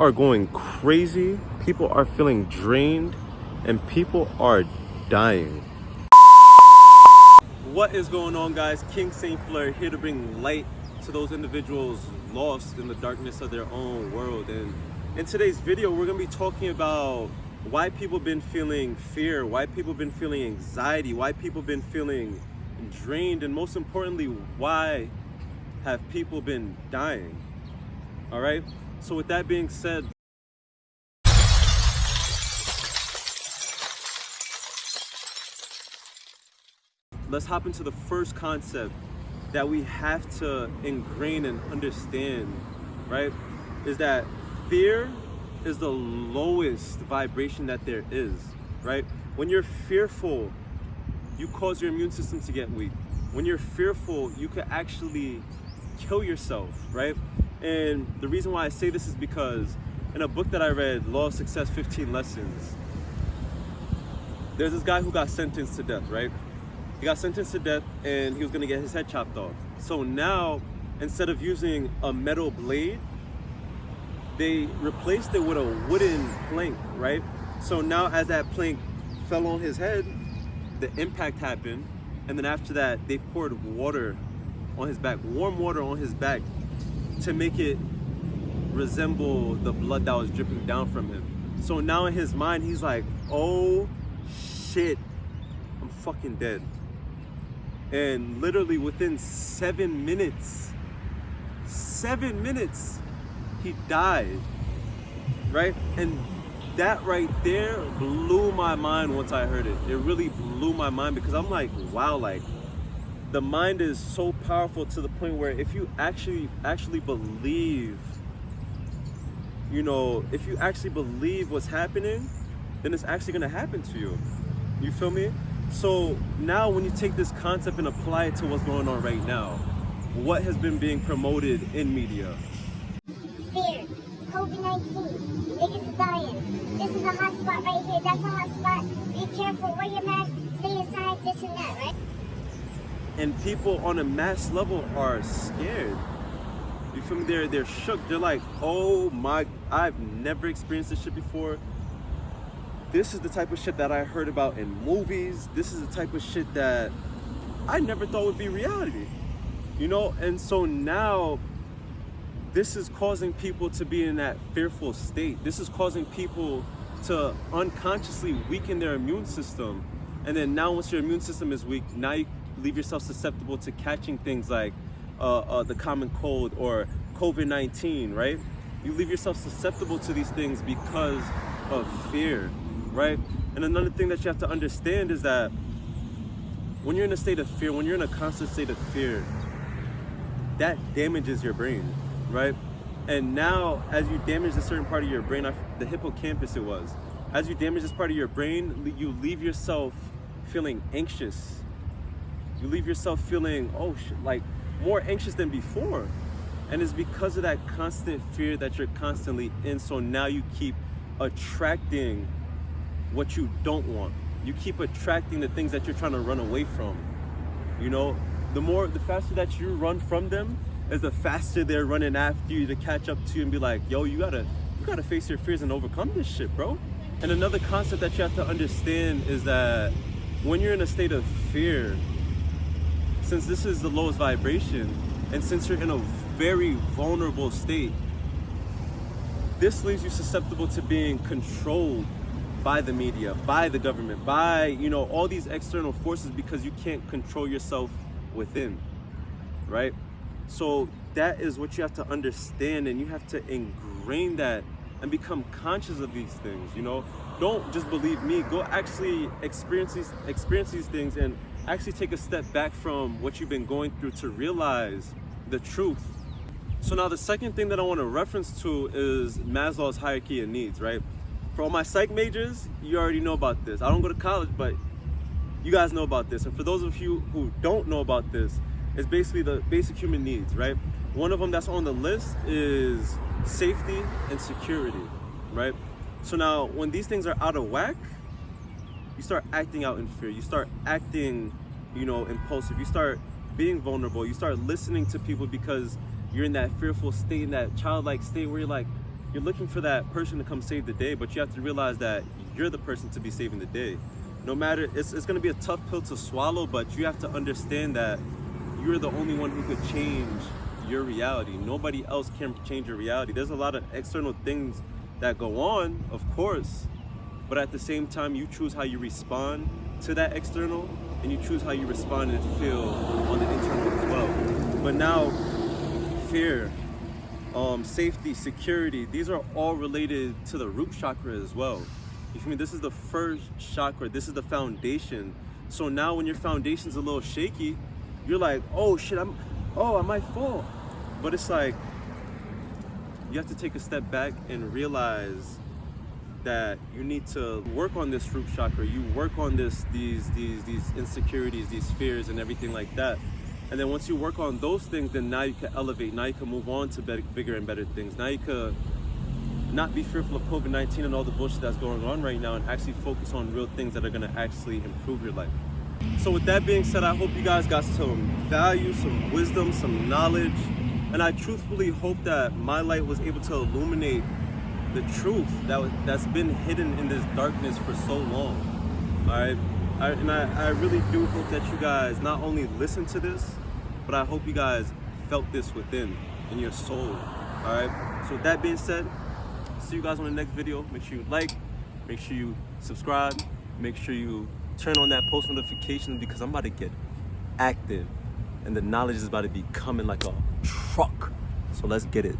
are going crazy, people are feeling drained, and people are dying. What is going on, guys? King Saint Fleur here to bring light to those individuals lost in the darkness of their own world. And in today's video, we're gonna be talking about why people been feeling fear, why people been feeling anxiety, why people been feeling drained, and most importantly, why have people been dying? All right, so with that being said, let's hop into the first concept that we have to ingrain and understand, right? Is that fear is the lowest vibration that there is, right? When you're fearful, you cause your immune system to get weak. When you're fearful, you could actually kill yourself, right? And the reason why I say this is because in a book that I read, Law of Success 15 Lessons, there's this guy who got sentenced to death, right? He got sentenced to death and he was gonna get his head chopped off. So now, instead of using a metal blade, they replaced it with a wooden plank, right? So now as that plank fell on his head, the impact happened. And then after that, they poured water on his back, warm water on his back to make it resemble the blood that was dripping down from him. So now in his mind, he's like, oh shit, I'm fucking dead. And literally within 7 minutes, he died, right? And that right there blew my mind once I heard it. It really blew my mind because I'm like, wow, like the mind is so powerful to the point where if you actually believe, you know, if you actually believe what's happening, then it's actually gonna happen to you. You feel me? So now when you take this concept and apply it to what's going on right now, what has been being promoted in media? Fear, COVID-19, niggas is dying. This is a hot spot right here, that's a hot spot. Be careful, wear your mask, stay inside, this and that, right? And people on a mass level are scared. You feel me? They're shook. They're like, oh my, I've never experienced this shit before. This is the type of shit that I heard about in movies. This is the type of shit that I never thought would be reality. You know, and so now this is causing people to be in that fearful state. This is causing people to unconsciously weaken their immune system. And then now once your immune system is weak, now you leave yourself susceptible to catching things like the common cold or COVID-19, right? You leave yourself susceptible to these things because of fear, right? And another thing that you have to understand is that when you're in a state of fear, when you're in a constant state of fear, that damages your brain, right? And now as you damage a certain part of your brain, the hippocampus it was, as you damage this part of your brain, you leave yourself feeling anxious. You leave yourself feeling, oh shit, like more anxious than before. And it's because of that constant fear that you're constantly in. So now you keep attracting what you don't want. You keep attracting the things that you're trying to run away from. You know, the faster that you run from them, is the faster they're running after you to catch up to you and be like, yo, you gotta face your fears and overcome this shit, bro. And another concept that you have to understand is that when you're in a state of fear, since this is the lowest vibration, and since you're in a very vulnerable state, this leaves you susceptible to being controlled by the media, by the government, by, you know, all these external forces because you can't control yourself within, right? So that is what you have to understand, and you have to ingrain that and become conscious of these things, you know? Don't just believe me, go actually experience these things and actually take a step back from what you've been going through to realize the truth. So now the second thing that I want to reference to is Maslow's hierarchy of needs, right? For all my psych majors, you already know about this. I don't go to college, but you guys know about this. And for those of you who don't know about this, it's basically the basic human needs, right? One of them that's on the list is safety and security, right? So now when these things are out of whack, you start acting out in fear. You start acting, you know, impulsive. You start being vulnerable. You start listening to people because you're in that fearful state, in that childlike state where you're like, you're looking for that person to come save the day, but you have to realize that you're the person to be saving the day. No matter, it's going to be a tough pill to swallow, but you have to understand that you're the only one who could change your reality. Nobody else can change your reality. There's a lot of external things that go on, of course, but at the same time, you choose how you respond to that external, and you choose how you respond and feel on the internal as well. But now, fear, safety, security, these are all related to the root chakra as well. You feel me? This is the first chakra. This is the foundation. So now when your foundation's a little shaky, you're like, oh shit, I might fall. But it's like, you have to take a step back and realize that you need to work on this root chakra. You work on these insecurities, these fears and everything like that. And then once you work on those things, then now you can elevate. Now you can move on to bigger and better things. Now you could not be fearful of COVID-19 and all the bullshit that's going on right now, and actually focus on real things that are gonna actually improve your life. So with that being said, I hope you guys got some value, some wisdom, some knowledge. And I truthfully hope that my light was able to illuminate the truth that's been hidden in this darkness for so long. All right. I really do hope that you guys not only listen to this, but I hope you guys felt this within, in your soul. All right. So with that being said, see you guys on the next video. Make sure you like, make sure you subscribe, make sure you turn on that post notification, because I'm about to get active and the knowledge is about to be coming like a truck. So let's get it.